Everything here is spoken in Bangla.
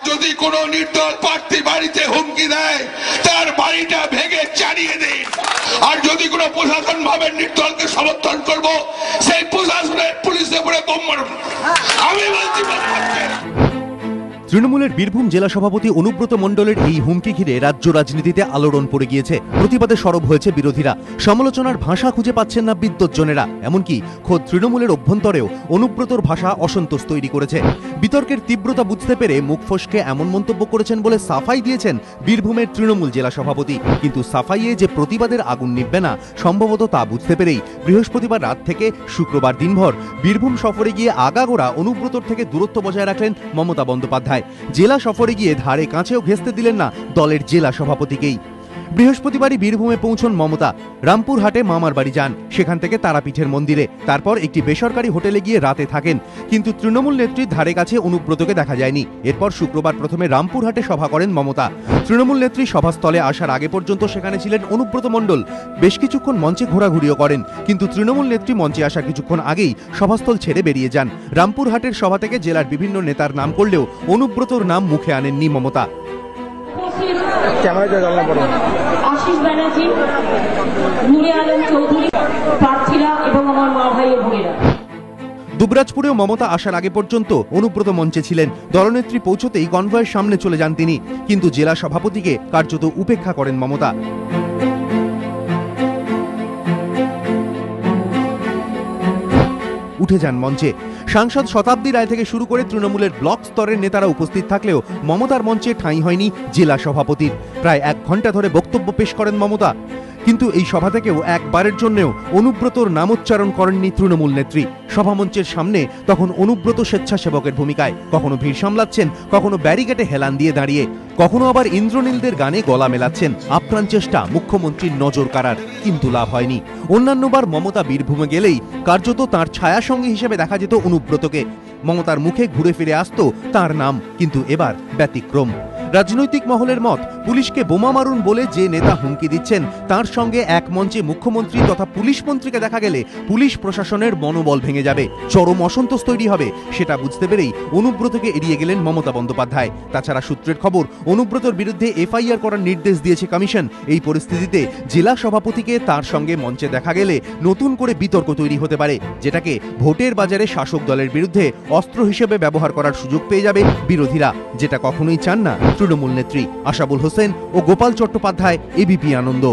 যদি কোনো নির্দল প্রার্থী বাড়িতে হুমকি দেয় তার বাড়িটা ভেঙে চালিয়ে দিন। আর যদি কোনো প্রশাসন ভাবে নির্দলকে সমর্থন করব, সেই প্রশাসনের পুলিশের উপরে বোম মারুন। আমি বলছি তৃণমূলের বীরভূম জেলা সভাপতি অনুব্রত মণ্ডলের এই হুমকি ঘিরে রাজ্য রাজনীতিতে আলোড়ন পড়ে গিয়েছে। প্রতিবাদে সরব হয়েছে বিরোধীরা। সমালোচনার ভাষা খুঁজে পাচ্ছেন না বিদ্বজ্জনেরা। এমনকি খোদ তৃণমূলের অভ্যন্তরেও অনুব্রতর ভাষা অসন্তোষ তৈরি করেছে। বিতর্কের তীব্রতা বুঝতে পেরে মুখ ফসকে এমন মন্তব্য করেছেন বলে সাফাই দিয়েছেন বীরভূমের তৃণমূল জেলা সভাপতি। কিন্তু সাফাইয়ে যে প্রতিবাদের আগুন নিভবে না, সম্ভবত তা বুঝতে পেরেই বৃহস্পতিবার রাত থেকে শুক্রবার দিনভর বীরভূম সফরে গিয়ে আগাগোড়া অনুব্রতর থেকে দূরত্ব বজায় রাখলেন মমতা বন্দ্যোপাধ্যায়। জেলা সফরে গিয়ে ধারে কাছেও ঘেঁষতে দিলেন না দলের জেলা সভাপতিকেই। বৃহস্পতিবারই বীরভূমে পৌঁছন মমতা। রামপুরহাটে মামার বাড়ি যান, সেখান থেকে তারাপীঠের মন্দিরে, তারপর একটি বেসরকারি হোটেলে গিয়ে রাতে থাকেন। কিন্তু তৃণমূল নেত্রীর ধারে কাছে অনুব্রতকে দেখা যায়নি। এরপর শুক্রবার প্রথমে রামপুরহাটে সভা করেন মমতা। তৃণমূল নেত্রী সভাস্থলে আসার আগে পর্যন্ত সেখানে ছিলেন অনুব্রত মণ্ডল। বেশ কিছুক্ষণ মঞ্চে ঘোরাঘুরিও করেন, কিন্তু তৃণমূল নেত্রী মঞ্চে আসার কিছুক্ষণ আগেই সভাস্থল ছেড়ে বেরিয়ে যান। রামপুরহাটের সভা থেকে জেলার বিভিন্ন নেতার নাম করলেও অনুব্রতর নাম মুখে আনেননি মমতা। আশিস ব্যানার্জি, নূরে আলম চৌধুরী, প্রার্থীরা এবং আমার মা ভাই ও বোনেরা। দুবরাজপুরেও মমতা আসার আগে পর্যন্ত অনুব্রত মঞ্চে ছিলেন। দলনেত্রী পৌঁছতেই কনভয়ের সামনে চলে যান তিনি, কিন্তু জেলা সভাপতিকে কার্যত উপেক্ষা করেন মমতা। উঠে যান মঞ্চে। সাংসদ শতাব্দী রায় থেকে শুরু করে তৃণমূলের ব্লক স্তরের নেতারা উপস্থিত থাকলেও মমতার মঞ্চে ঠাঁই হয়নি জেলা সভাপতির। প্রায় 1 ঘন্টা ধরে বক্তব্য পেশ করেন মমতা, কিন্তু এই সভা থেকেও একবারের জন্যও অনুব্রতর নামোচ্চারণ করেননি তৃণমূল নেত্রী। সভামঞ্চের সামনে তখন অনুব্রত স্বেচ্ছাসেবকের ভূমিকায়, কখনো ভিড় সামলাচ্ছেন, কখনো ব্যারিকেডে হেলান দিয়ে দাঁড়িয়ে, কখনো আবার ইন্দ্রনীলদের গানে গলা মেলাচ্ছেন। আপ্রাণ চেষ্টা মুখ্যমন্ত্রীর নজর কাড়ার, কিন্তু লাভ হয়নি। অন্যান্যবার মমতা বীরভূমে গেলেই কার্যত তাঁর ছায়াসঙ্গী হিসেবে দেখা যেত অনুব্রতকে। মমতার মুখে ঘুরে ফিরে আসতো তার নাম, কিন্তু এবার ব্যতিক্রম। রাজনৈতিক মহলের মত, পুলিশকে বোমা মারুন বলে যে নেতা হুমকি দিচ্ছেন তার সঙ্গে এক মঞ্চে মুখ্যমন্ত্রী তথা পুলিশ মন্ত্রীকে দেখা গেলে পুলিশ প্রশাসনের মনোবল ভেঙে যাবে, চরম অসন্তোষ তৈরি হবে। সেটা বুঝতে পেরেই অনুব্রতকে এড়িয়ে গেলেন মমতা বন্দ্যোপাধ্যায়। তাছাড়া সূত্রের খবর, অনুব্রতর বিরুদ্ধে এফআইআর করার নির্দেশ দিয়েছে কমিশন। এই পরিস্থিতিতে জেলা সভাপতিকে তার সঙ্গে মঞ্চে দেখা গেলে নতুন করে বিতর্ক তৈরি হতে পারে, যেটাকে ভোটের বাজারে শাসক দলের বিরুদ্ধে অস্ত্র হিসেবে ব্যবহার করার সুযোগ পেয়ে যাবে বিরোধীরা, যেটা কখনোই চান না তৃণমূল নেত্রী। আশাবুল হোসেন ও গোপাল চট্টোপাধ্যায়, এবিপি আনন্দ।